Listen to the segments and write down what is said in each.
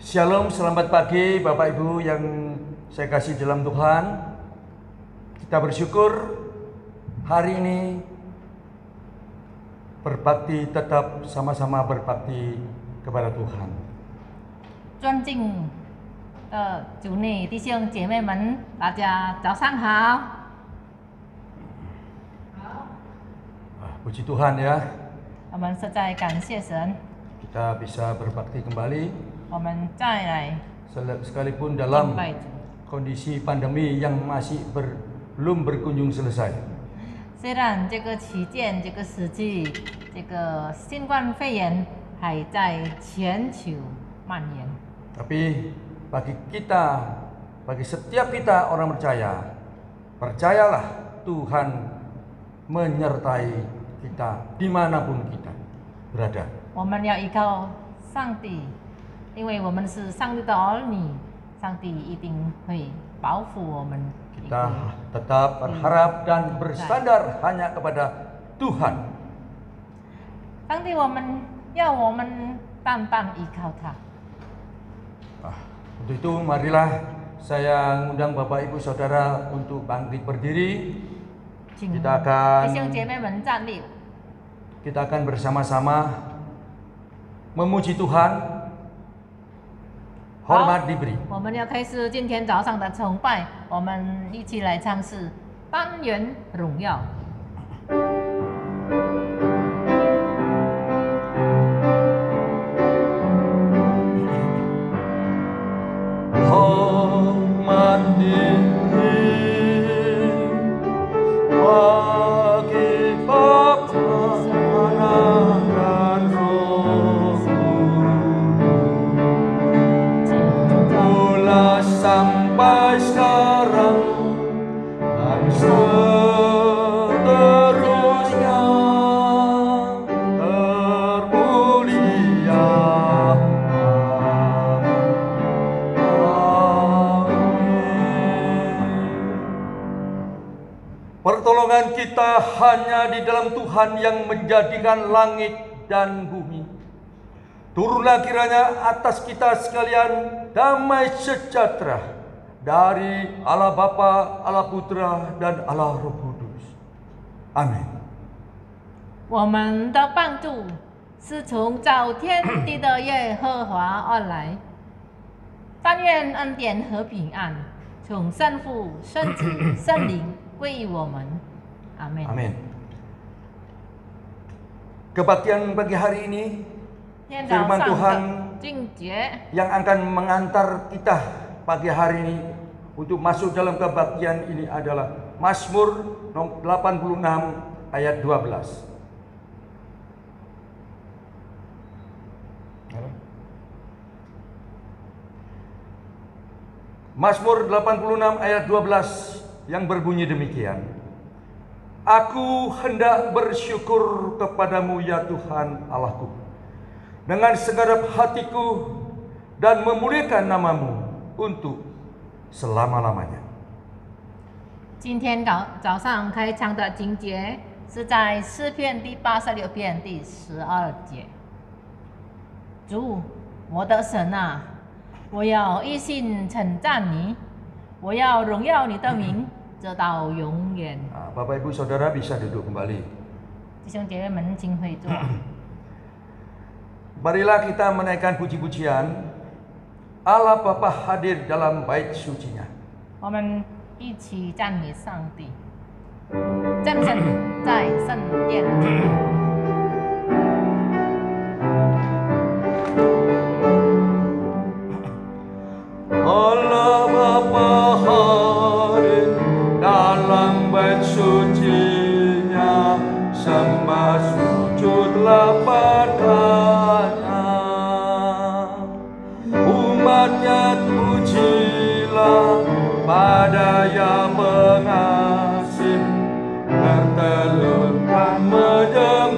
Shalom, selamat pagi Bapak Ibu yang saya kasih dalam Tuhan. Kita bersyukur hari ini berbakti, tetap sama-sama berbakti kepada Tuhan. 尊敬的主内弟兄姐妹们，大家早上好。 Puji Tuhan ya, 我们实在感谢神， kita bisa berbakti kembali 我们再来 sekalipun 敬 dalam 拜主。 kondisi pandemi yang masih belum berkunjung selesai. 虽然这个期间、这个时期、这个新冠肺炎还在全球蔓延， Tapi bagi kita, bagi setiap kita orang percaya, percayalah Tuhan menyertai kita dimanapun kita berada. 我们要依靠上帝，因为我们是上帝的儿女，上帝一定会保护我们。 Kita tetap berharap dan bersandar hanya kepada Tuhan. 上帝，我们要我们单单依靠他。 Untuk itu marilah saya ngundang Bapak Ibu Saudara untuk bangkit berdiri. 请 Kita akan 弟兄姐妹们站立， kita akan bersama-sama memuji Tuhan. Hormat diberi. 我们要开始今天早上的崇拜，我们一起来唱诗单元荣耀。 Hormat diberi bagi Bapa, Anak dan Roh Kudus. Mula sampai sekarang dan seterusnya termulia. Pertolongan kita hanya di dalam Tuhan yang menjadikan langit dan bumi. Turunlah kiranya atas kita sekalian damai sejahtera dari Allah Bapa, Allah Putra, dan Allah Roh Kudus. Amin. 我们的帮助是从造天地的耶和华而来，但愿恩典和平安从圣父、圣子、圣灵归于我们。阿门。 Amin. Kebaktian pagi hari ini 今天早 Firman 上 Tuhan 的敬节 yang akan mengantar kita pagi hari ini untuk masuk dalam kebaktian ini adalah Mazmur 86 ayat 12. Mazmur 86 ayat 12 yang berbunyi demikian. Aku hendak bersyukur kepadamu ya Tuhan Allahku dengan segenap hatiku dan memuliakan namamu untuk selama-lamanya. 今天早上开场的经节是在诗篇第86篇第12节。主，我的神啊，我要一心称赞你，我要荣耀你的名，直到永远。 Bapak Ibu Saudara bisa duduk kembali. 弟兄姐妹们，请会坐。 Marilah kita menaikkan puji-pujian. Allah Bapa hadir dalam bait sucinya. 我们一起赞美上帝，真神在圣殿里。 Allah Bapa hadir dalam bait sucinya, sembah sujudlah padanya. Umatnya pujilah pada Yang Pengasih, bertelurkan menjengkelkan.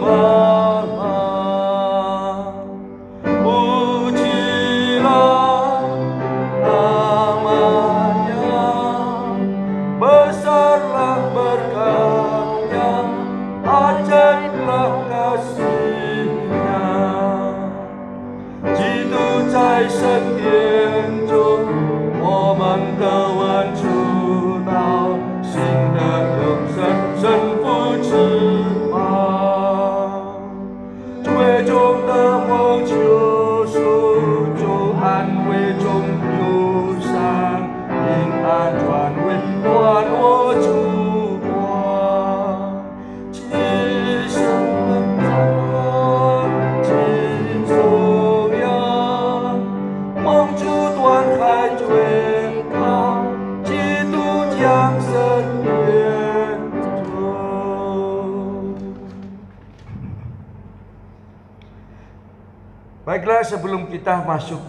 Baiklah, sebelum kita masuk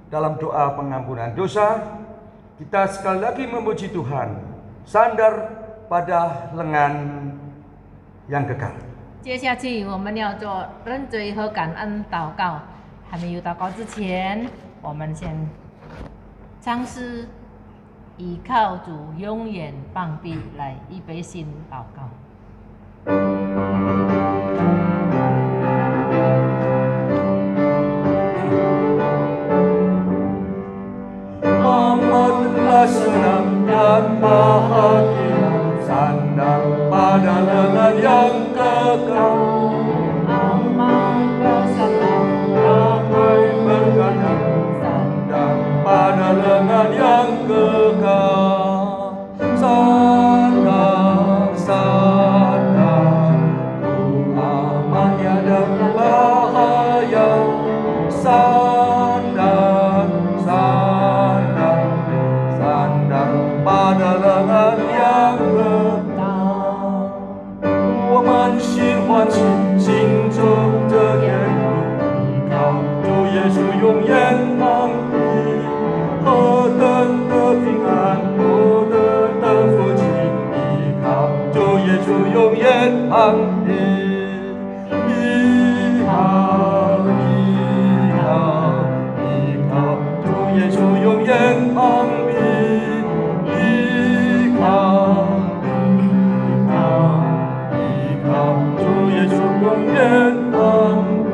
dalam doa pengampunan dosa, kita sekali lagi memuji Tuhan, sandar pada lengan yang kekal. 接下去我们要做认罪和感恩祷告。还没有祷告之前，我们先唱诗，依靠主永远膀臂来预备心祷告。Amatlah senang dan bahagia, sandar pada lengan yang kekal. Amatlah senang damai berkata, sandar pada lengan yang kekal. Sandar, sandar, ku aman tiada bahaya. Sandar, sandar, sandar pada lengan yang kekal. 我们心欢喜，心中的眼依靠主耶稣永远安慰，何等的平安，何等的福气，依靠主耶稣永远安慰，依靠，依靠，依靠主耶稣永远安慰，依靠，依靠，依靠主耶稣永远安慰。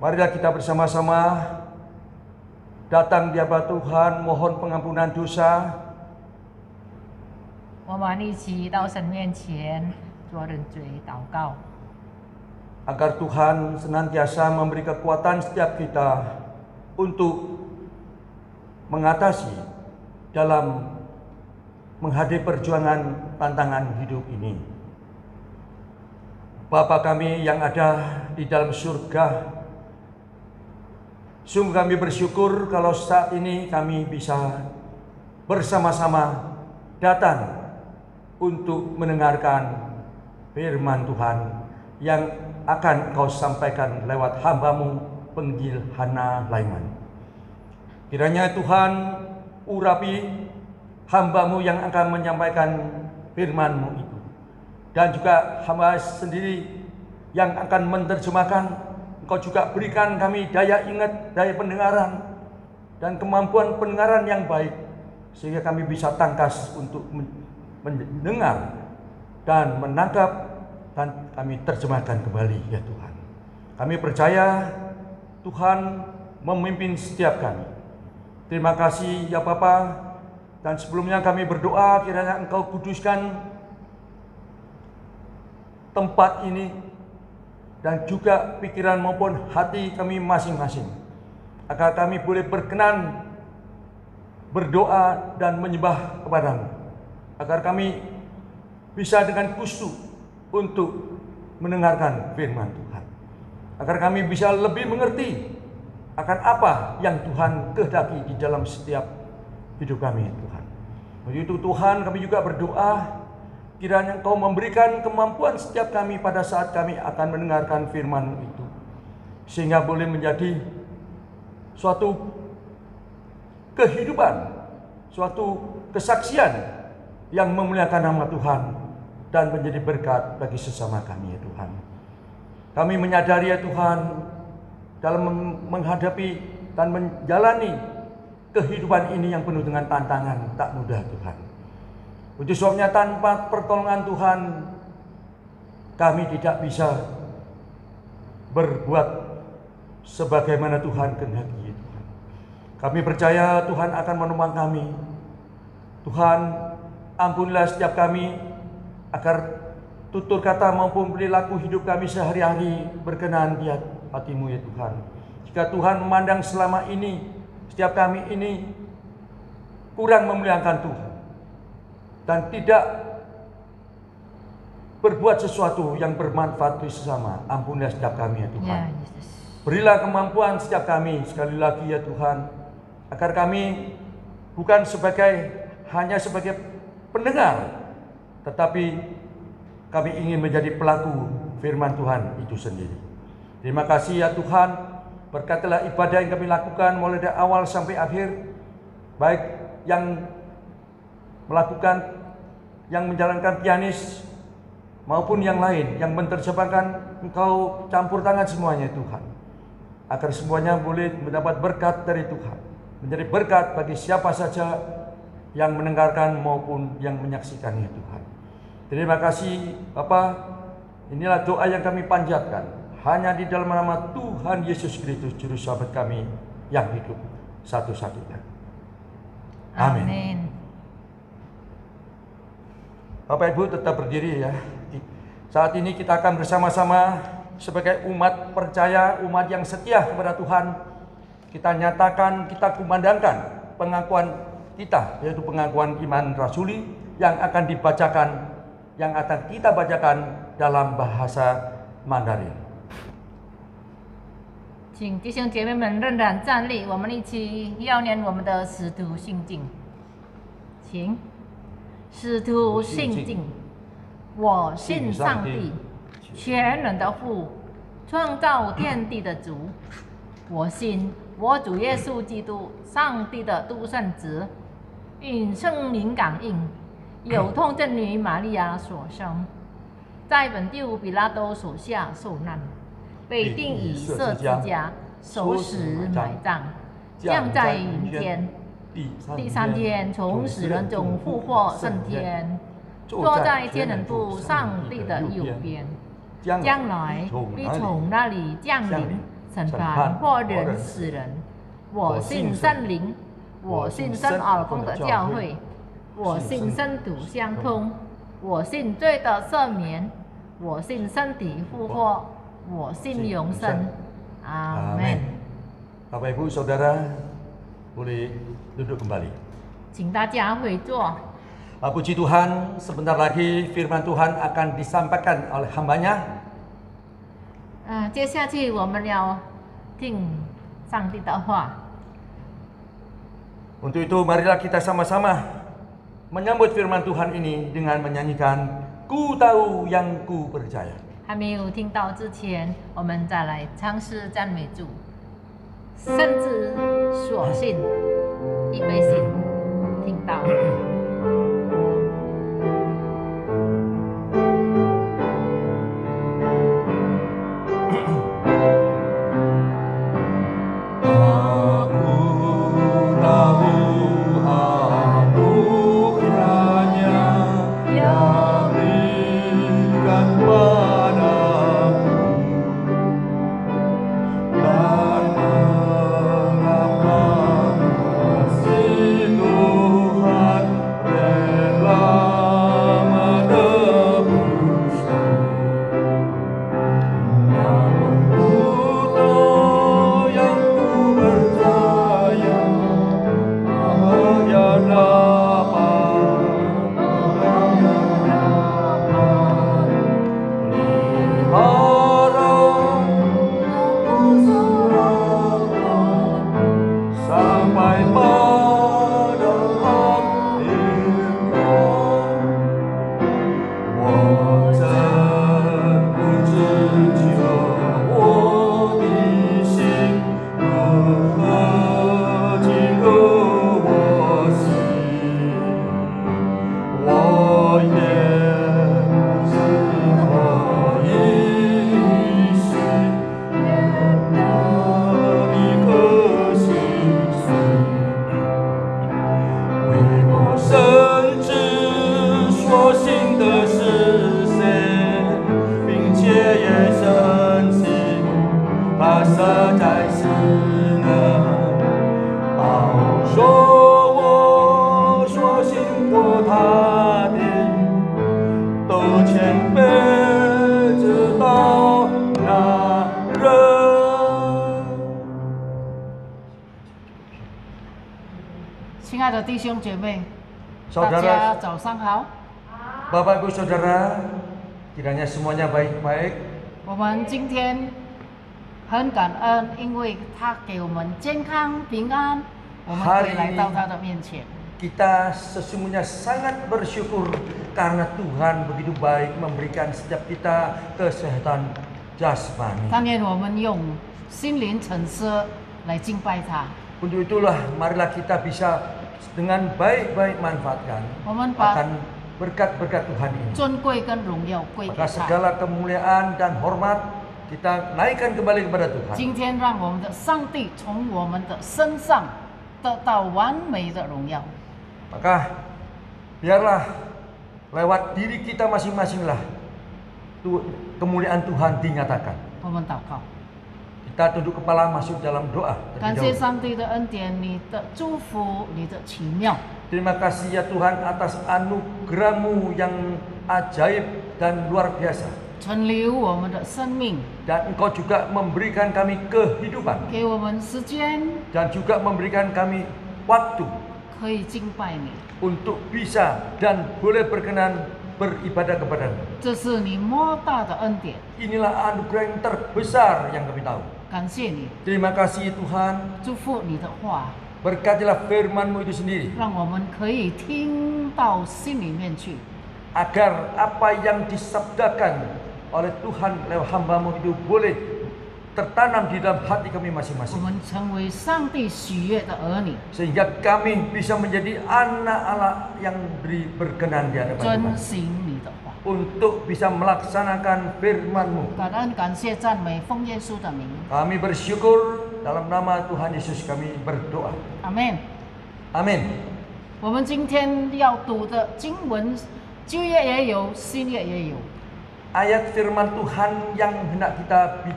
Marilah kita bersama-sama datang di hadapan Tuhan, mohon pengampunan dosa. 我们一起到神面前做认罪祷告， Agar Tuhan senantiasa memberi kekuatan setiap kita untuk mengatasi dalam menghadapi perjuangan tantangan hidup ini. Bapa kami yang ada di dalam surga, sungguh kami bersyukur kalau saat ini kami bisa bersama-sama datang untuk mendengarkan firman Tuhan yang akan Kau sampaikan lewat hamba-Mu Penggil Hana Laiman. Kiranya Tuhan urapi hamba-Mu yang akan menyampaikan firman-Mu itu, dan juga hamba sendiri yang akan menerjemahkan. Engkau juga berikan kami daya ingat, daya pendengaran, dan kemampuan pendengaran yang baik, sehingga kami bisa tangkas untuk mendengar dan menangkap, dan kami terjemahkan kembali ya Tuhan. Kami percaya Tuhan memimpin setiap kami. Terima kasih ya Bapa. Dan sebelumnya kami berdoa kiranya Engkau kuduskan tempat ini dan juga pikiran maupun hati kami masing-masing, agar kami boleh berkenan berdoa dan menyembah kepada-Mu, agar kami bisa dengan khusyuk untuk mendengarkan firman Tuhan, agar kami bisa lebih mengerti akan apa yang Tuhan kehendaki di dalam setiap hidup kami Tuhan. Begitu Tuhan, kami juga berdoa kiranya Engkau memberikan kemampuan setiap kami pada saat kami akan mendengarkan firman-Mu itu, sehingga boleh menjadi suatu kehidupan, suatu kesaksian yang memuliakan nama Tuhan dan menjadi berkat bagi sesama kami ya Tuhan. Kami menyadari ya Tuhan, dalam menghadapi dan menjalani kehidupan ini yang penuh dengan tantangan tak mudah Tuhan. Itu sebabnya tanpa pertolongan Tuhan kami tidak bisa berbuat sebagaimana Tuhan kehendaki Tuhan. Kami percaya Tuhan akan menolong kami. Tuhan, ampunilah setiap kami agar tutur kata maupun perilaku hidup kami sehari-hari berkenan di hati-Mu ya Tuhan. Jika Tuhan memandang selama ini setiap kami ini kurang memuliakan Tuhan dan tidak berbuat sesuatu yang bermanfaat bagi sesama, ampunilah setiap kami ya Tuhan. Ya, Yesus. Berilah kemampuan setiap kami sekali lagi ya Tuhan, agar kami bukan hanya sebagai pendengar, tetapi kami ingin menjadi pelaku firman Tuhan itu sendiri. Terima kasih ya Tuhan, berkatilah ibadah yang kami lakukan mulai dari awal sampai akhir, baik yang melakukan, yang menjalankan pianis, maupun yang lain yang menerjemahkan. Engkau campur tangan semuanya Tuhan, agar semuanya boleh mendapat berkat dari Tuhan, menjadi berkat bagi siapa saja yang mendengarkan maupun yang menyaksikannya Tuhan. Terima kasih Bapa. Inilah doa yang kami panjatkan hanya di dalam nama Tuhan Yesus Kristus Juru Selamat kami yang hidup satu-satunya. Amin. Amin. Bapak Ibu tetap berdiri ya. Saat ini kita akan bersama-sama sebagai umat percaya, umat yang setia kepada Tuhan, kita nyatakan, kita kumandangkan pengakuan kita, yaitu pengakuan iman rasuli yang akan dibacakan, yang akan kita bacakan dalam bahasa Mandarin. 请弟兄姐妹们仍然站立，我们一起要念我们的使徒信经。请，使徒信经，我信上帝，全能的父，创造天地的主。我信我主耶稣基督，上帝的独生子，与圣灵感应，有童贞女玛利亚所生，在本地比拉多手下受难。 被钉以色之家，受死埋葬，降在云间。第三天从死人中复活升天，坐在天人父上帝的右边。将来必从那里降临审判活人死人。我信圣灵，我信圣耳公的教会，我信圣徒相通，我信罪的赦免，我信身体复活。 我信永生，阿门。Bapak Ibu Saudara boleh duduk kembali. 请大家回座。Puji Tuhan, sebentar lagi firman Tuhan akan disampaikan oleh hambanya. 接下去我们要听上帝的话。Untuk itu marilah kita sama-sama menyambut firman Tuhan ini dengan menyanyikan Ku tahu yang ku percaya. 还没有听到之前，我们再来尝试赞美主。甚至所信，预备信，听到。亲爱的弟兄姐妹，大家早上好。Bapak Ibu Saudara, kiranya semuanya baik-baik. 我们今天很感恩，因为他给我们健康平安，我们可以来到他的面前。 Kita sesungguhnya sangat bersyukur karena Tuhan begitu baik memberikan setiap kita kesehatan jasmani. 但愿我们用心灵诚实来敬拜他。 Untuk itulah marilah kita bisa dengan baik-baik manfaatkan 我们把 akan berkat-berkat Tuhan ini. 尊贵跟荣耀归给 Maka 他。 segala kemuliaan dan hormat kita naikkan kembali kepada Tuhan. 今天让我们的上帝从我们的身上得到完美的荣耀。 Maka biarlah lewat diri kita masing-masinglah kemuliaan Tuhan dinyatakan. 我们祷告， Kita tunduk kepala masuk dalam doa. 感 terlebih 谢 dahulu. 上帝的恩典，你的祝福，你的奇妙。 Terima kasih ya Tuhan atas anugerah-Mu yang ajaib dan luar biasa. 存留我们的生命， Dan Engkau juga memberikan kami kehidupan 给我们时间 dan juga memberikan kami waktu 可以敬拜你。 untuk bisa dan boleh berkenan beribadah kepadamu. 这是你莫大的恩典， Inilah anugerah yang terbesar yang kami tahu. 感谢你， Terima kasih Tuhan. 祝福你的话， Berkatilah firman-Mu itu sendiri. 让我们可以听到心里面去， Agar apa yang disabdakan oleh Tuhan lewat hamba-Mu itu boleh tertanam di dalam hati kami 我 masing-masing. 们成为上帝喜悦的儿女， Sehingga kami bisa menjadi anak Allah yang berkenan di hadapan 遵 Tuhan. 行你的话。 Untuk bisa melaksanakan firman-Mu. 感恩感谢赞美奉耶稣的名， Kami bersyukur dalam nama Tuhan Yesus kami berdoa. 阿门。 Amin. 我们今天要读的经文，旧约也有，新约也有。 Ayat firman Tuhan yang hendak kita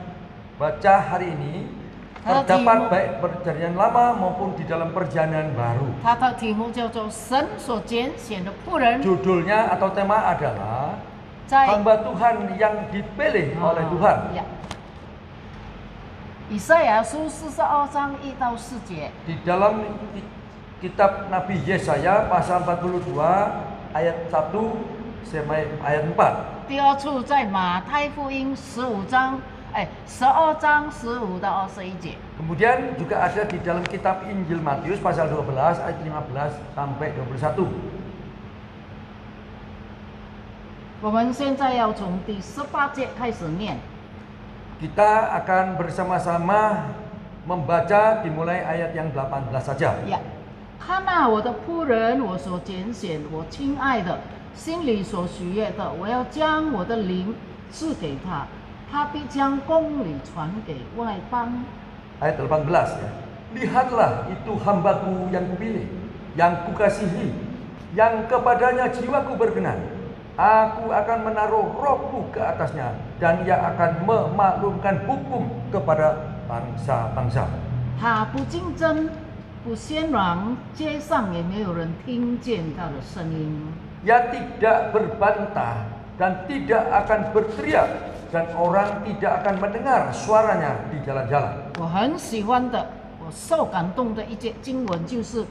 baca hari ini terdapat baik perjanjian lama maupun di dalam perjanjian baru. 它的题目叫做“神所拣选的仆人 Judulnya atau tema adalah 在 hamba Tuhan yang dipilih oleh Tuhan. 呀以赛亚书42章1到4节， Di dalam kitab Nabi Yesaya pasal 42 ayat 1 sampai ayat 4. 第二处在马太福音12章15到21节。 Kemudian juga ada di dalam kitab Injil Matius pasal 12 ayat 15 sampai 21. 我们现在要从第18节开始念。 Kita akan bersama-sama membaca dimulai ayat yang 18 saja. 呀，看啊，我的仆人，我所拣选，我亲爱的，心里所喜悦的，我要将我的灵赐给他，他必将公理传给外邦。 Ayat 18 ya. Lihatlah itu hambaku yang kupilih, yang kukasihi, yang kepadanya jiwaku berkenan. Aku akan menaruh rohku ke atasnya dan ia akan memaklumkan hukum kepada bangsa-bangsa. 他不竞争，不喧嚷，街上也没有人听见他的声音。 Ia tidak berbantah dan tidak akan berteriak dan orang tidak akan mendengar suaranya di jalan-jalan. 我很喜欢的，我受感动的一节经文就是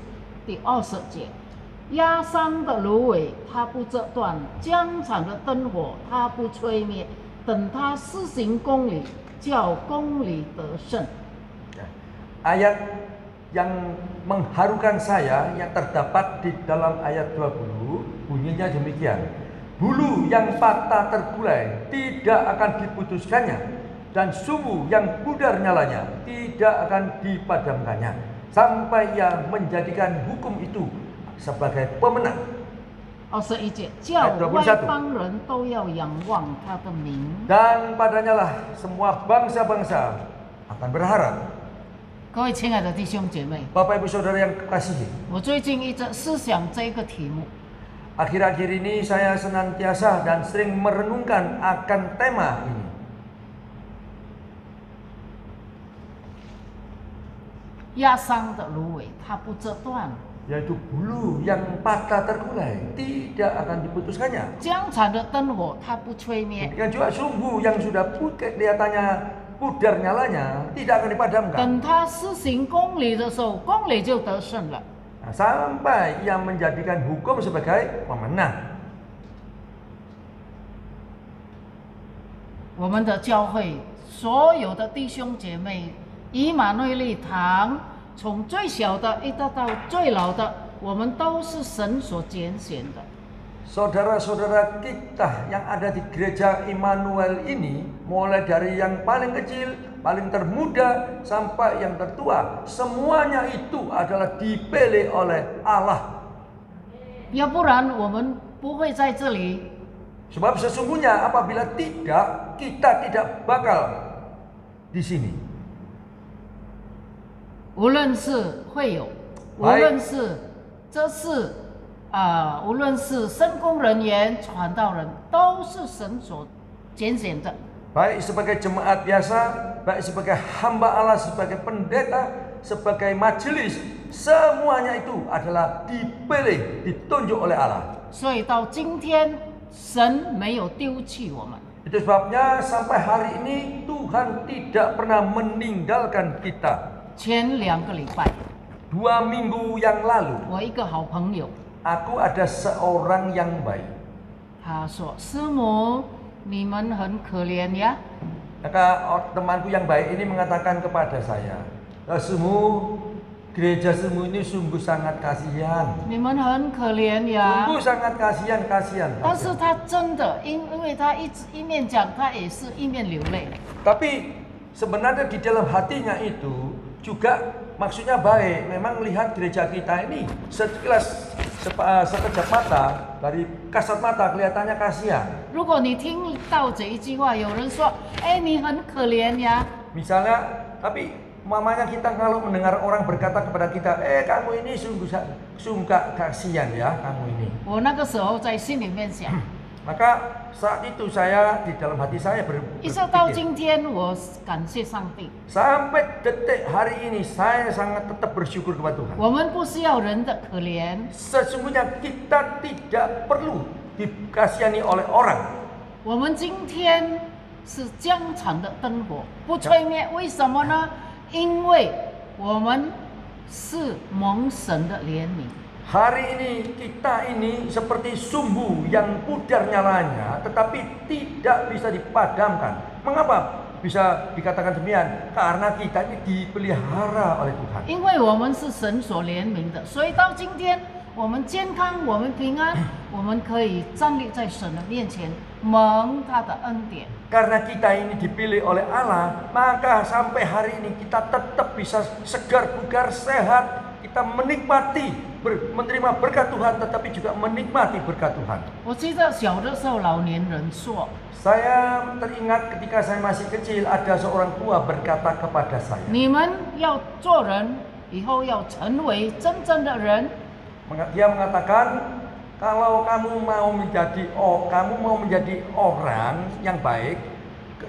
第20节。 压伤的芦苇，它不折断；江场的灯火，它不吹灭。等它施行公理，叫公理得胜。 Ayat yang mengharukan saya yang terdapat di dalam ayat 20 bunyinya demikian. Bulu yang patah tergulai tidak akan diputuskannya dan sumbu yang pudar nyalanya tidak akan dipadamkannya sampai ia menjadikan hukum itu sebagai pemenang. 21节，叫外邦人都要仰望他的名。 Dan padanya lah semua bangsa-bangsa akan berharap. 各位亲爱的弟兄姐妹， Bapak Ibu Saudara yang kekasihi, 我最近一直思想这个题目， akhir-akhir ini saya senantiasa dan sering merenungkan akan tema ini. 压伤的芦苇，它不折断； Yaitu bulu yang patah tergulai tidak akan diputuskannya. 江场的灯火，它不吹灭。 Demikian juga sumbu yang sudah kelihatannya pudar nyalanya tidak akan dipadamkan. 等他施行公理的时候，公理就得胜了。 Nah, sampai ia menjadikan hukum sebagai pemenang. 我们的教会所有的弟兄姐妹，以马内利堂，从最小的一直到最老的，我们都是神所拣选的。saudara-saudara kita yang ada di gereja Immanuel ini, mulai dari yang paling kecil, paling termuda, sampai yang tertua, semuanya itu adalah dipilih oleh Allah. 要不然我们不会在这里。 Sebab sesungguhnya apabila tidak, kita tidak bakal di sini. 无论是会友，无论是这是无论是圣工人员、传道人，都是神所拣选的。 Baik sebagai jemaat biasa, baik sebagai hamba Allah, sebagai pendeta, sebagai majelis, semuanya itu adalah dipilih, ditunjuk oleh Allah. 所以到今天，神没有丢弃我们。 Itu sebabnya sampai hari ini Tuhan tidak pernah meninggalkan kita. 前2个礼拜， 2 minggu yang lalu, 我一个好朋友， aku ada seorang yang baik. 他说：“师母，你们很可怜呀。” Maka temanku yang baik ini mengatakan kepada saya, "Semu, gereja semu ini sungguh sangat kasihan. 你们很可怜呀。 Sungguh sangat kasihan, kasihan." 但是他真的，因为他一直一面讲，他也是一面流泪。 Tapi sebenarnya di dalam hatinya itu juga maksudnya baik. Memang melihat gereja kita ini sekilas sekejap mata, dari kasat mata kelihatannya kasihan. 如果你听到这一句话，有人说：“哎，你很可怜呀。” Misalnya, tapi mamanya kita kalau mendengar orang berkata kepada kita, kamu ini sungguh kasihan ya, kamu ini. 我那个时候在心里面想， Maka saat itu saya di dalam hati saya 一直到 berpikir, 今天，我感谢上帝。 sampai detik hari ini saya sangat tetap bersyukur kepada Tuhan. 我们不需要人的可怜， Sesungguhnya kita tidak perlu dikasihani oleh orang. 我们今天是江场的灯火，不吹灭。为什么呢？因为我们是蒙神的怜悯。 Hari ini kita ini seperti sumbu yang pudar nyalanya tetapi tidak bisa dipadamkan. Mengapa bisa dikatakan demikian? Karena kita ini dipelihara oleh Tuhan. 因为我们是神所怜悯的，所以到今天我们健康，我们平安，我们可以站立在神的面前，蒙他的恩典。 Karena kita ini dipilih oleh Allah, maka sampai hari ini kita tetap bisa segar, bugar, sehat. Kita menikmati, menerima berkat Tuhan, tetapi juga menikmati berkat Tuhan. 我记得小的时候，老年人说， Saya teringat ketika saya masih kecil, ada seorang tua berkata kepada saya, 你们要做人，以后要成为真正的人。 dia mengatakan, kalau kamu mau menjadi orang yang baik,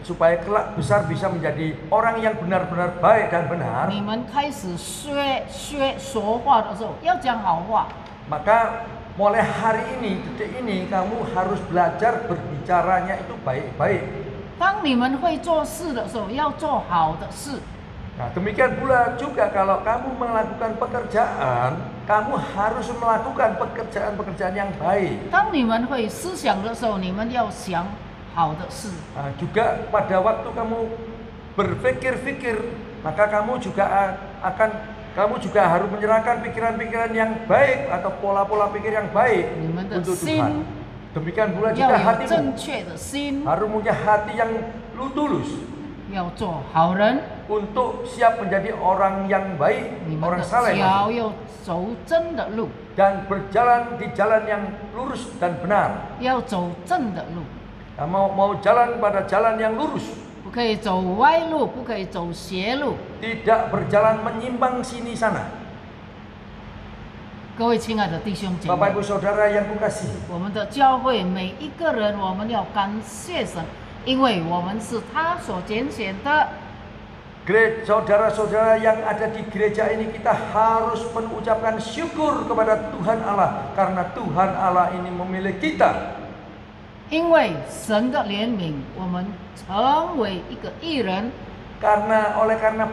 supaya kelak besar bisa menjadi orang yang benar-benar baik dan benar, 你们开始说话的时候要讲好话， maka mulai hari ini, detik ini, kamu harus belajar berbicaranya itu baik-baik. 当你们会做事的时候要做好的事。 Nah, demikian pula juga kalau kamu melakukan pekerjaan, kamu harus melakukan pekerjaan-pekerjaan yang baik. 当你们会思想的时候，你们要想好的事。 Nah, juga pada waktu kamu berpikir-pikir, maka kamu juga harus menyerahkan pikiran-pikiran yang baik atau pola-pola pikir yang baik 你们的 untuk 心 Tuhan. Demikian pula 要 juga 有 hatimu 正确的心， harus punya hati yang tulus 要做好人。 untuk siap menjadi orang yang baik, 你们 orang 的 saleh, 脚要走真的路， dan berjalan di jalan yang lurus dan benar. 要走正的路， Nah, mau jalan pada jalan yang lurus, 不可以走歪路，不可以走邪路。 tidak berjalan menyimpang sini sana. 各位亲爱的弟兄姐 Bapak 妹， Ibu Saudara yang kukasihi, 我们的教会每一个人，我们要感谢神，因为我们是他所拣选的。 saudara-saudara yang ada di gereja ini, kita harus mengucapkan syukur kepada Tuhan Allah karena Tuhan Allah ini memilih kita. 因为神的怜悯，我们成为一个义人。 Karena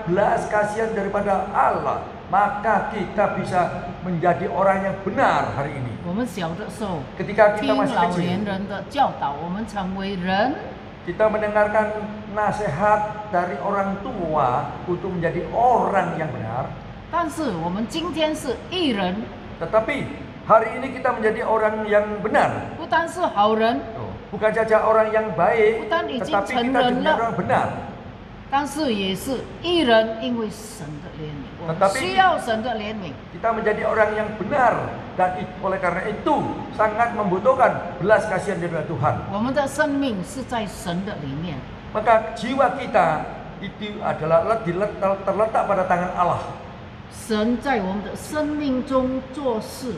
belas kasihan daripada Allah, maka kita bisa menjadi orang yang benar hari ini. 我们小的时候 Ketika 听 kita masih 老 kecil, 年人的教导，我们成为人。 kita mendengarkan nasihat dari orang tua untuk menjadi orang yang benar. 但是我们今天是义人， Tetapi Hari ini kita menjadi orang yang benar. 不单是好人， Bukan saja orang yang baik, Bukan izin tetapi kita juga cenderung. orang benar. 但是也是义人，因为神的怜悯，我们 Tetapi 需要神的怜悯。 Kita menjadi orang yang benar dan oleh karena itu sangat membutuhkan belas kasihan dari Tuhan. 我们的生命是在神的里面， Maka jiwa kita itu adalah terletak pada tangan Allah. 神在我们的生命中做事，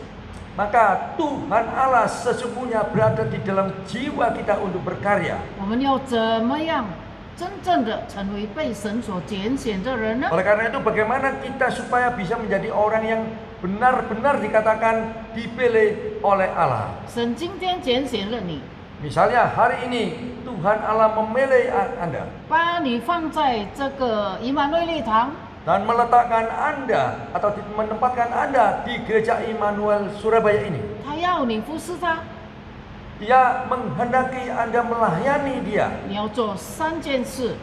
Maka Tuhan Allah sesungguhnya berada di dalam jiwa kita untuk berkarya. 我们要怎么样真正的成为被神所拣选的人呢？ Oleh karena itu bagaimana kita supaya bisa menjadi orang yang benar-benar dikatakan dipilih oleh Allah. 神今天拣选了你， Misalnya hari ini Tuhan Allah memilih Anda 把你放在这个以马内利堂， dan meletakkan Anda atau menempatkan Anda di Gereja Immanuel Surabaya ini. 他要你服侍他， Dia menghendaki Anda melayani Dia. 你要做3件事。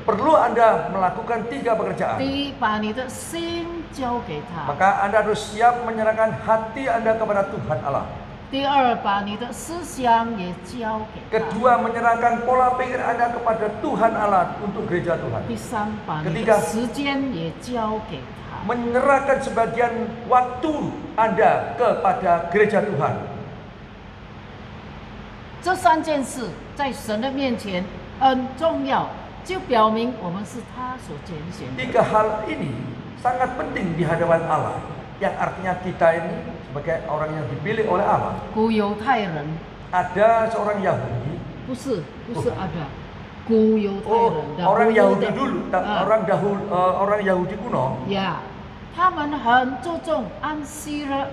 Perlu Anda melakukan 3 pekerjaan. 第一，把你的心交给他； Maka Anda harus siap menyerahkan hati Anda kepada Tuhan Allah. 第二，把你的思想也交给他； Kedua, menyerahkan pola pikir Anda kepada Tuhan Allah untuk gereja Tuhan. 第三，把你 Ketiga 的时间也交给他。 Menyerahkan sebagian waktu Anda kepada gereja Tuhan. 这3件事在神的面前很重要，就表明我们是他所拣选的。 3 hal ini sangat penting di hadapan Allah. Yang artinya kita ini sebagai orang yang dipilih oleh Allah. 古犹太人 Ada seorang Yahudi. 不是ada，古犹太人的 Orang 古犹 Yahudi 的 dulu, 啊 orang Yahudi kuno. 呀，他们很注重安息日。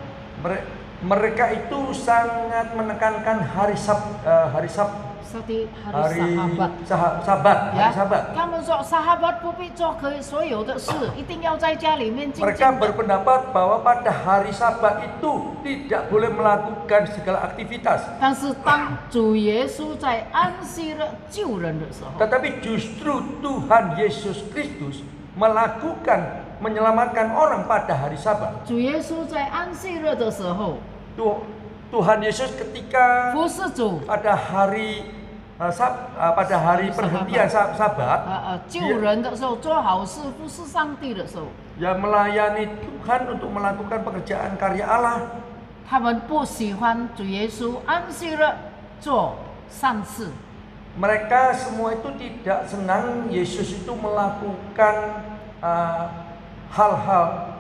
Mereka itu sangat menekankan hari Sabat, hari Sabat. 他们说sahabat不必做所有的事，一定要在家里面静静 Mereka 的。 berpendapat bahwa pada hari Sabat itu tidak boleh melakukan segala aktivitas. 但是当主耶稣在安息日救人的时候， Tetapi justru Tuhan Yesus Kristus menyelamatkan orang pada hari Sabat. 主耶稣在安息日的时候 Tuhan Yesus ketika 服侍主， pada hari perhentian Sabat, 救人的时候做好事，服侍上帝的时候， ya melayani Tuhan untuk melakukan pekerjaan karya Allah. 他们不喜欢主耶稣安息日做善事。 Mereka semua itu tidak senang Yesus itu melakukan hal-hal,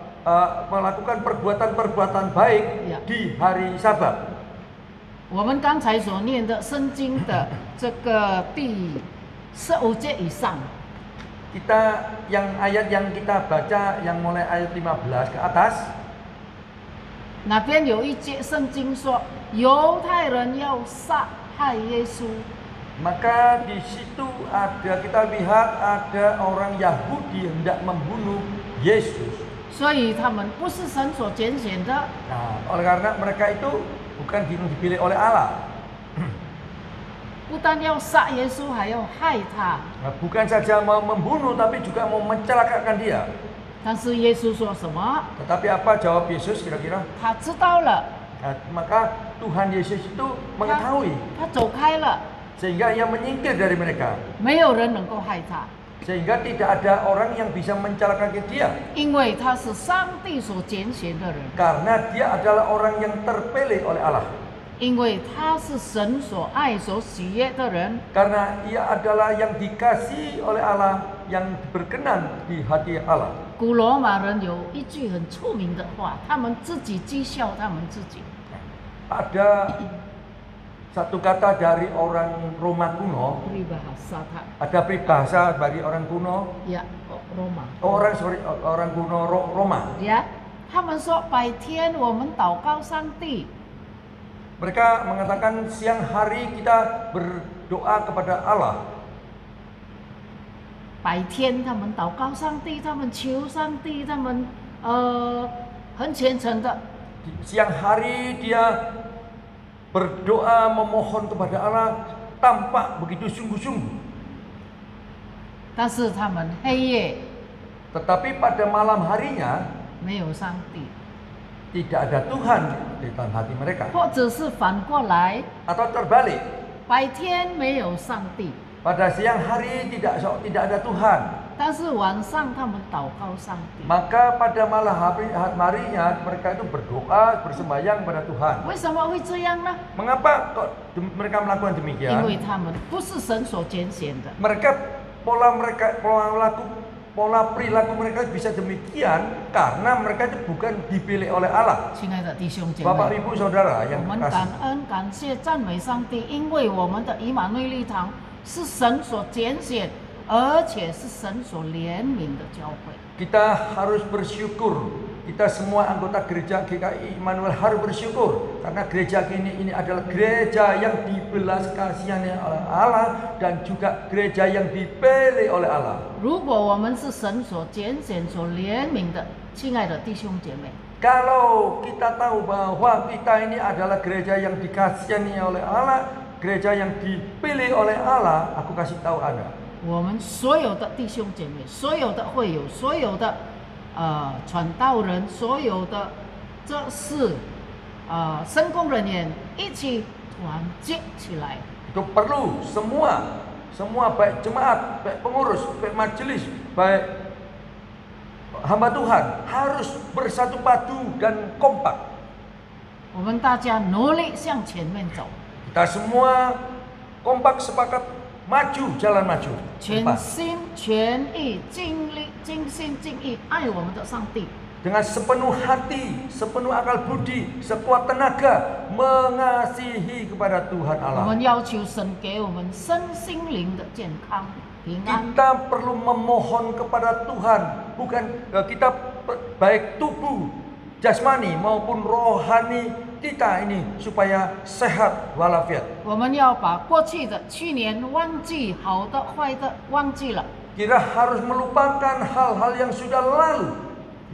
melakukan perbuatan-perbuatan baik Ya. di hari Sabat. 我们刚才所念的圣经的这个第15节以上， Ayat yang kita baca yang mulai ayat 15 ke atas, 那边有一节圣经说，犹太人要杀害耶稣， maka di situ kita lihat ada orang Yahudi hendak membunuh Yesus. 所以他们不是神所拣选的。 Nah, oleh karena mereka itu bukan dipilih oleh Allah. 不但要杀耶稣，还要害他。 Nah, bukan saja mau membunuh tapi juga mau mencelakakan dia. 但是耶稣说什么？ Tetapi apa jawab Yesus kira-kira? 他知道了， Nah, maka Tuhan Yesus itu mengetahui 他走开了， sehingga ia menyingkir dari mereka. 没有人能够害他， Sehingga tidak ada orang yang bisa mencelakakan dia. 因为他是上帝所拣选的人， Karena dia adalah orang yang terpilih oleh Allah. 因为他是神所爱、所喜悦的人。 Karena ia adalah yang dikasihi oleh Allah, yang berkenan di hati Allah. 古罗马人有一句很出名的话，他们自己讥笑他们自己。 Ada satu kata dari orang Roma kuno, Peribahasa tak? ada peribahasa bagi orang kuno, Ya, Roma. orang kuno Roma. Ya, 他们说白天我们祷告上帝， Mereka mengatakan siang hari kita berdoa kepada Allah. 白天他们祷告上帝，他们求上帝，他们很虔诚的。 Siang hari dia berdoa memohon kepada Allah tampak begitu sungguh-sungguh. 但是他们黑夜 Tetapi pada malam harinya 没有上帝， tidak ada Tuhan di dalam hati mereka. 或者是反过来， Atau terbalik, 白天没有上帝， pada siang hari tidak ada Tuhan. 但是晚上他们祷告上帝。 Maka pada malam harinya mereka itu berdoa, bersembahyang pada Tuhan. 为什么会这样呢？ Mengapa kok mereka melakukan 因 demikian? 为他们不是神所拣选的。 Pola perilaku mereka bisa demikian karena mereka itu bukan dipilih oleh Allah. 亲爱的弟兄姐妹， Bapak Ibu Saudara 我 yang 们感 kasih. 恩感谢赞美上帝，因为我们的以马内利堂是神所拣选，而且是神所怜悯的教会。 Kita harus bersyukur. Kita semua anggota gereja GKI Immanuel harus bersyukur karena gereja ini adalah gereja yang dibelas kasihani oleh Allah dan juga gereja yang dipilih oleh Allah. 如果我们是神所拣选、所怜悯的，亲爱的弟兄姐妹， Kalau kita tahu bahwa kita ini adalah gereja yang dikasihani oleh Allah, gereja yang dipilih oleh Allah, aku kasih tahu Anda. 我们所有的弟兄姐妹、所有的会友、所有的传道人、所有的这是圣工人员一起团结起来。 Itu perlu semua baik jemaat, baik pengurus, baik majelis, baik hamba Tuhan harus bersatu padu dan kompak. 我们大家努力向前面走， Kita semua kompak sepakat maju, jalan maju. 全 Depan. 心全意、尽力、尽心尽意爱我们的上帝。 Dengan sepenuh hati, sepenuh akal budi, sekuat tenaga mengasihi kepada Tuhan 我 Allah. 们要求神给我们身心灵的健康、平安。 Kita perlu memohon kepada Tuhan, bukan kita baik tubuh jasmani maupun rohani kita ini supaya sehat walafiat. 我们要把过去的、去年忘记好的、坏的忘记了， Kita harus melupakan hal-hal yang sudah lalu,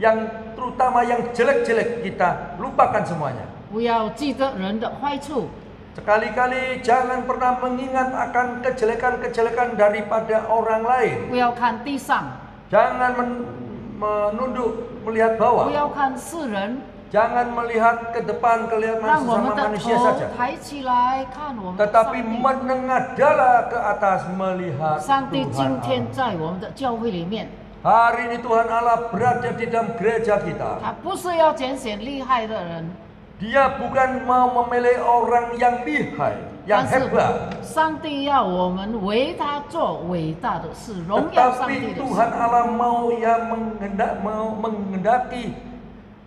yang terutama yang jelek-jelek kita lupakan semuanya. 不要记得人的坏处， Sekali-kali jangan pernah mengingat akan kejelekan-kejelekan daripada orang lain. 不要看地上， Jangan menunduk melihat 不 bawah. 要看世人， Jangan melihat ke depan kelihatan 让我们 sesama 的 manusia 头 saja. 抬起来看我们的 Tetapi 上帝。 menengadahlah ke atas melihat 上帝 Tuhan 今天 Allah. 在我们的教会里面， Hari ini Tuhan Allah berada di dalam gereja kita. 他不是要拣选厉害的人， Dia bukan mau memilih orang yang lihai, yang 但是 hebat. 上帝要我们为他做伟大的事，荣耀上帝 Tetapi 的 Tuhan 事。 Allah mau menghendaki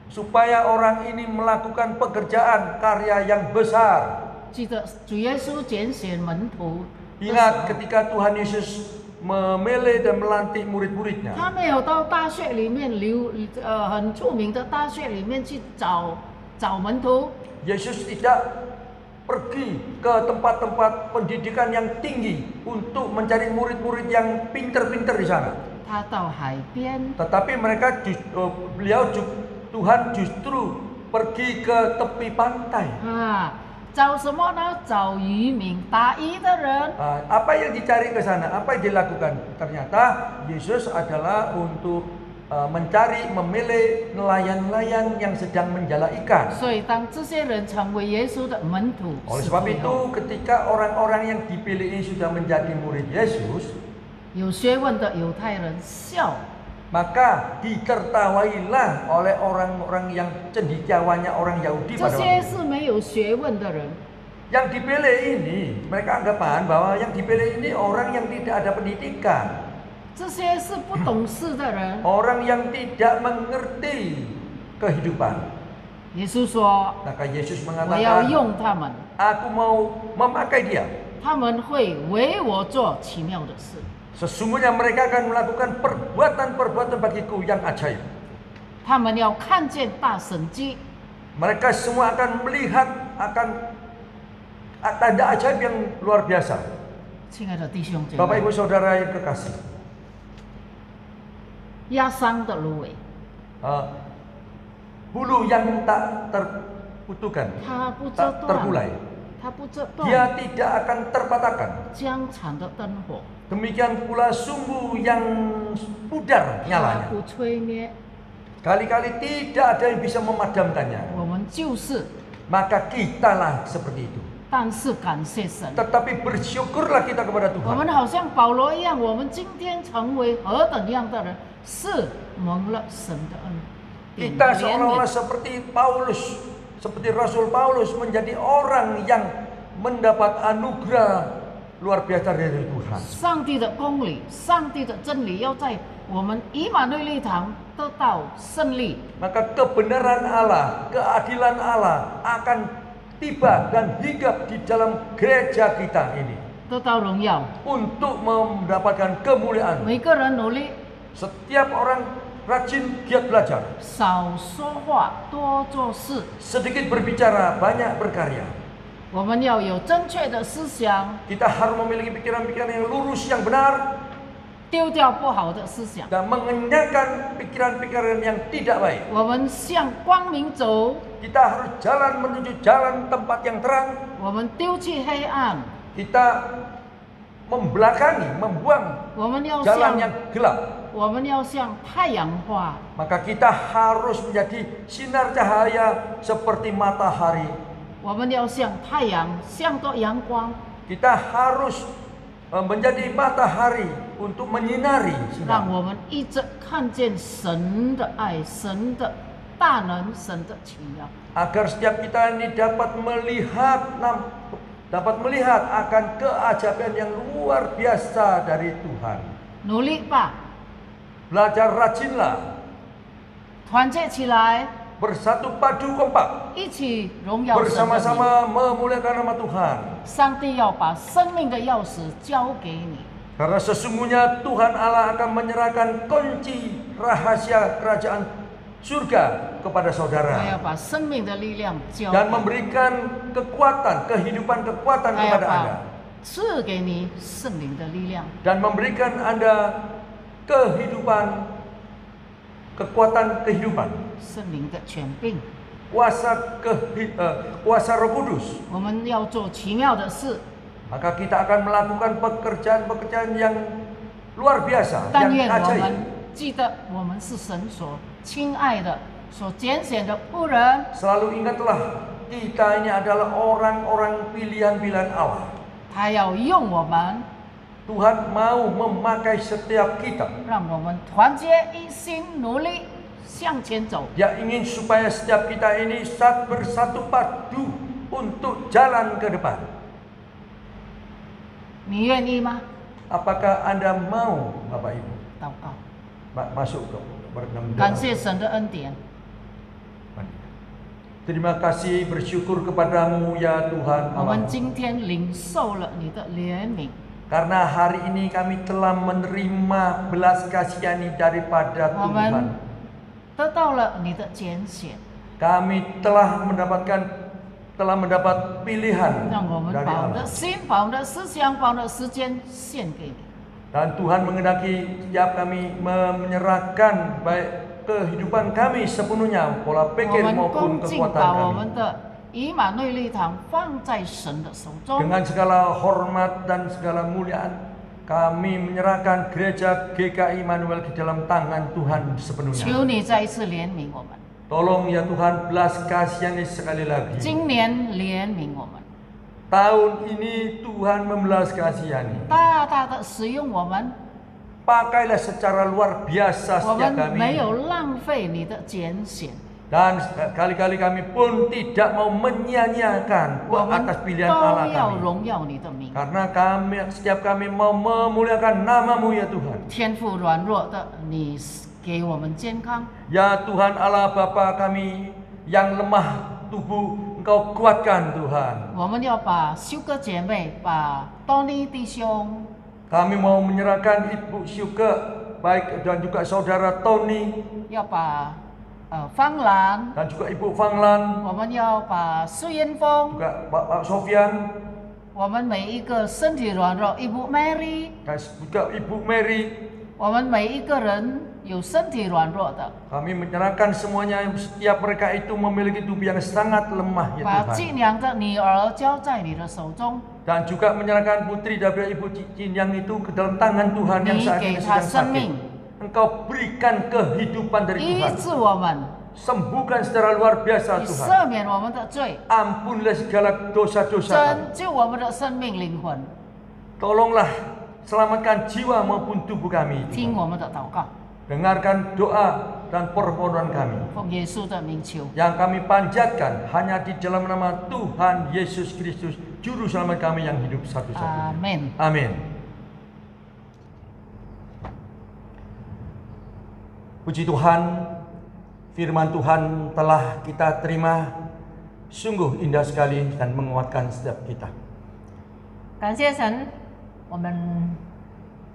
supaya orang ini melakukan pekerjaan karya yang besar. 记得主耶稣拣选门徒的时 Ingat 候， ketika Tuhan Yesus memilih dan melantik murid-muridnya. 他没有到大学里面很著名的大学里面去找门徒， Yesus tidak pergi ke tempat-tempat pendidikan yang tinggi untuk mencari murid-murid yang pinter-pinter di sana. 他到海边， Tetapi Tuhan justru pergi ke tepi pantai. 找什么呢？找渔民、打鱼的人。 Apa yang dicari ke sana? Apa yang dilakukan? Ternyata Yesus adalah untuk mencari, memilih nelayan-nelayan yang sedang menjala ikan. 所以当这些人成为耶稣的门徒， Oleh 使 sebab 徒以 itu 后 ketika orang-orang yang dipilih ini sudah menjadi murid Yesus, 有学问的犹太人笑， maka ditertawailah oleh orang-orang yang cendekiawannya orang Yahudi 这 pada 些 waktu itu. 是没有学问的人。 Yang dipilih ini, mereka anggapan bahwa yang dipilih ini orang yang tidak ada pendidikan, 这些是不懂事的人。 orang yang tidak mengerti kehidupan. 耶稣说 Maka Yesus：“ 我要 mengatakan, 用他们， aku mau memakai dia. 他们会为我做奇妙的事。 Sesungguhnya mereka akan melakukan perbuatan-perbuatan bagiku yang ajaib. 他们要看见大神迹， Mereka semua akan melihat akan tanda ajaib yang luar biasa. 亲爱的弟兄姐 Bapak 妹， Ibu Saudara yang kekasih, 压伤的芦苇， bulu yang tak terputukan, 它不折 tak 断， terkulai, 它不折断， dia tidak akan terpatahkan. 江场的灯火， Demikian pula sumbu yang pudar 它 nyalanya, 不吹灭。Kali-kali tidak ada yang bisa memadamkannya. 我们就是， Maka kitalah seperti itu. 但是感谢神， Tetapi bersyukurlah kita kepada 我 Tuhan. 们好像保罗一样，我们今天成为何等样的人，是蒙了神的恩典 Kita 怜 seolah-olah 悯。 seperti Paulus, seperti Rasul Paulus menjadi orang yang mendapat anugerah luar biasa dari Tuhan. 上帝的公理，上帝的真理，要在我们以马内利堂得到胜利。 Maka kebenaran Allah, keadilan Allah akan tiba dan hinggap di dalam gereja kita ini 得到荣耀， untuk mendapatkan kemuliaan. 每个人努力， Setiap orang rajin giat belajar, 少说话，多做事。 sedikit berbicara, banyak berkarya. 我们要有正确的思想， Kita harus memiliki pikiran-pikiran yang lurus, yang benar, 丢掉不好的思想。 dan mengenyangkan pikiran-pikiran yang tidak baik. 我们向光明走， Kita harus jalan menuju jalan tempat yang terang. 我们丢弃黑暗， Kita membelakangi, membuang 我们要 jalan 像 yang gelap. 我们要像太阳花， Maka kita harus menjadi sinar cahaya seperti matahari. 我们要像太阳，像个阳光， Kita harus menjadi matahari untuk menyinari 让 sinar. 我们一直看见神的爱、神的大能、神的奇妙。 Agar setiap kita ini dapat melihat akan keajaiban yang luar biasa dari Tuhan. 努力吧， Belajar rajinlah, 团结起来， bersatu padu kompak, 一起荣耀神的名。 bersama-sama memuliakan nama Tuhan. 上帝要把生命的钥匙交给你， Karena sesungguhnya Tuhan Allah akan menyerahkan kunci rahasia kerajaan surga kepada 他要 saudara 把生命的力量交 dan 给你， memberikan kekuatan, kehidupan kekuatan 他要 kepada 把 Anda 赐给你圣灵的力量。 dan memberikan Anda kehidupan, kekuatan kehidupan, 圣灵的权柄， kuasa Roh Kudus. 我们要做奇妙的事， Maka kita akan melakukan pekerjaan-pekerjaan yang luar biasa, 但 yang 愿我 ajaib. 们记得我们是神所亲爱的、所拣选的仆人。 Selalu ingatlah, kita ini adalah orang-orang pilihan-pilihan Allah. 他要用我们， Tuhan mau memakai setiap kita. 让我们团结一心，努力向前走。 Dia ingin supaya setiap kita ini bersatu padu untuk jalan ke depan. 你愿意吗？ Apakah Anda mau, Bapak Ibu, 祷告， masuk ke berdoa? 感谢神的恩典。 Terima kasih, bersyukur kepadamu ya Tuhan 我们 Allah. 今天领受了你的怜悯， Karena hari ini kami telah menerima belas kasihani daripada 我 Tuhan. 们得到了你的拣选， Kami telah mendapat pilihan 让我们 dari 把我们 Allah. 的心、把我们的思想、把我们的时间献给你。 Dan Tuhan menghendaki setiap kami menyerahkan baik kehidupan kami sepenuhnya, pola 我 pikir 们 maupun 恭敬 kekuatan 把我 kami. 们的以马内利堂放在神的手中， Dengan segala hormat dan segala muliaan, kami menyerahkan gereja GKI Immanuel di dalam tangan Tuhan sepenuhnya. 求你再一次怜悯我们， Tolong ya Tuhan, belas kasihani sekali lagi. 今年怜悯我们， Tahun ini Tuhan membelas kasihani. 大大的使用我们， Pakailah secara luar biasa 我 setiap 们没 kami. 有浪费你的拣选， Dan kali-kali kami pun tidak mau menyia-nyiakan 我们 atas 都 pilihan Allah 要 kami. 荣耀你的名。 Karena setiap kami mau memuliakan nama-Mu ya Tuhan. 天赋软弱的，你给我们健康； Ya Tuhan Allah Bapa kami yang lemah tubuh, Engkau kuatkan Tuhan. 我们要把修哥姐妹、把多尼弟兄、 Kami mau menyerahkan Ibu Syuke, baik dan juga Saudara Tony 要把方兰， dan juga Ibu Fanglan, 我们要把苏艳峰， juga Pak Sofian 我们每一个身体软弱，一部 Mary， dan juga Ibu Mary. 我们每一个人有身体软弱的， Kami menyerahkan semuanya, setiap mereka itu memiliki tubuh yang sangat lemah ya 把 Tuhan. 敬良的女儿交在你的手中， Dan juga menyerahkan putri daripada Ibu Cinyang itu ke dalam tangan Tuhan yang 你 saat 给 ini 她 sedang 生 sakit. 命， Engkau berikan kehidupan dari 医 Tuhan. 治我们， Sembuhkan secara luar biasa 你 Tuhan. 赦免我们的罪， Ampunilah segala dosa-dosa kami. 拯救我们的生命灵魂， Tolonglah selamatkan jiwa maupun tubuh kami. 听我们的祷告， Dengarkan doa dan permohonan kami 奉耶稣的名求， yang kami panjatkan hanya di dalam nama Tuhan Yesus Kristus, Juru Selamat kami yang hidup satu-satunya. 阿门。 Amin. Puji Tuhan, firman Tuhan telah kita terima, sungguh indah sekali dan menguatkan setiap kita. 感谢神，我们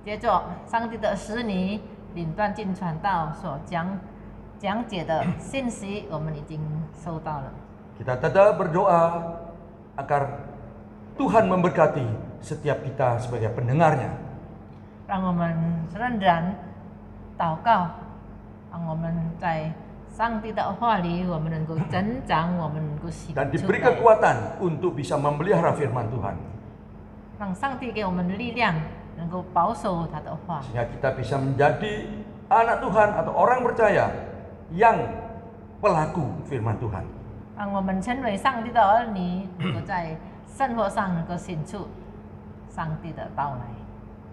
接着上帝的使女领断进传道所讲解的信息，我们已经收到了。 Kita tetap berdoa agar Tuhan memberkati setiap kita sebagai pendengarnya. 让我们认然祷告，让我们在上帝的话里，我们能够增长，我们能够行 Dan 出 diberi 来， kekuatan untuk bisa memelihara firman Tuhan. 让上帝给我们力量，能够保守他的话， Sehingga kita bisa menjadi anak Tuhan atau orang percaya yang pelaku firman Tuhan. 让我们成为上帝的儿女，能够在生活上能够显出上帝的到来。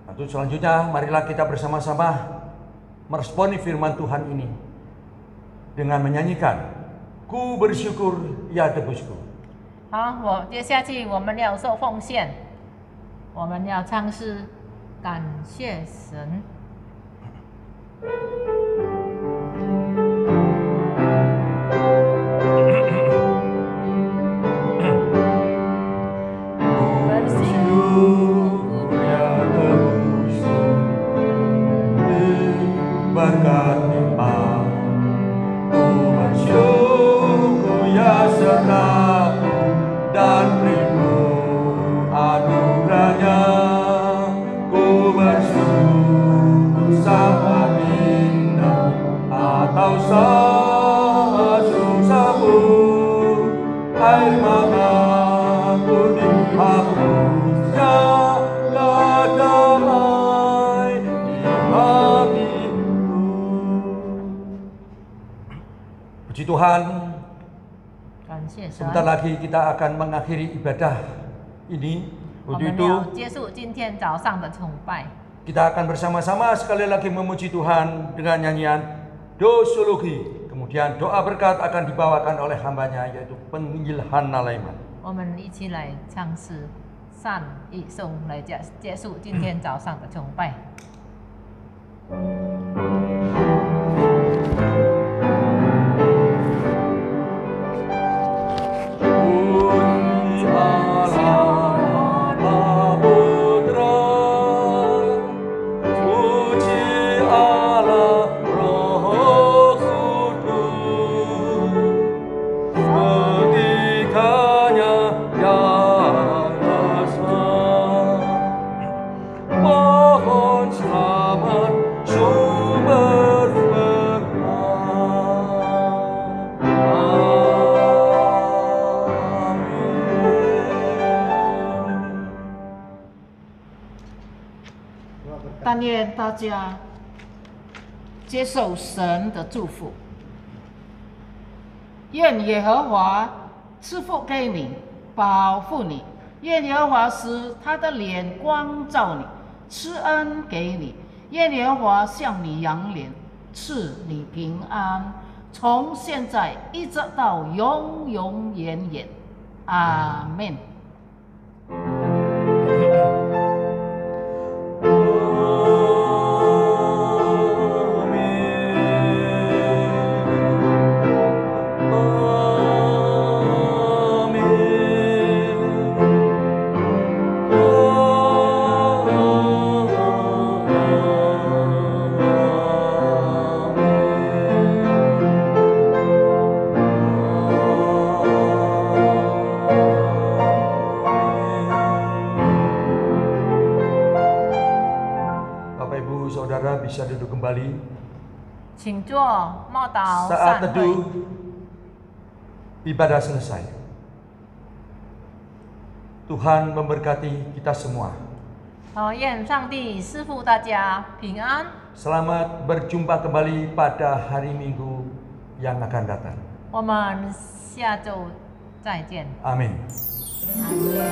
Untuk selanjutnya, marilah kita bersama-sama meresponi firman Tuhan ini dengan menyanyikan, Ku bersyukur, ya tebusku. 好，接下去我们要受奉献，我们要唱诗，感谢神。 Bersyukur ya tebusku, berkat limpah. Ku bersyukur ya sertaku dan beriku anugerahnya. Ku bersyukur sangat indah atau susahmu. Air mataku dihapusnya damai di hatiku. Puji Tuhan, 感谢神。 sebentar lagi kita akan mengakhiri ibadah ini. 我 Untuk 们 itu 要结束今天早上的崇拜。 kita akan bersama-sama sekali lagi memuji Tuhan dengan nyanyian Doxology. Kemudian doa berkat akan dibawakan oleh hambanya, yaitu penginjil Hannah Laiman. 我们一起来唱诗善意颂来结束今天早上的崇拜。 Puji Allah Bapa Putra, puji Allah Roh Kudus, setikanya yang asa. Mohon selamat sumber berkat. 但愿大家接受神的祝福，愿耶和华赐福给你，保护你；愿耶和华使他的脸光照你，赐恩给你；愿耶和华向你扬脸，赐你平安，从现在一直到永永远远。阿门。 Bapak Ibu Saudara bisa duduk kembali. 请坐，默祷 Saat 散会。 teduh ibadah selesai. Tuhan memberkati kita semua. 好，愿上帝赐福大家平安。Selamat berjumpa kembali pada hari Minggu yang akan datang. 我们下周再见。 Amin. 阿门。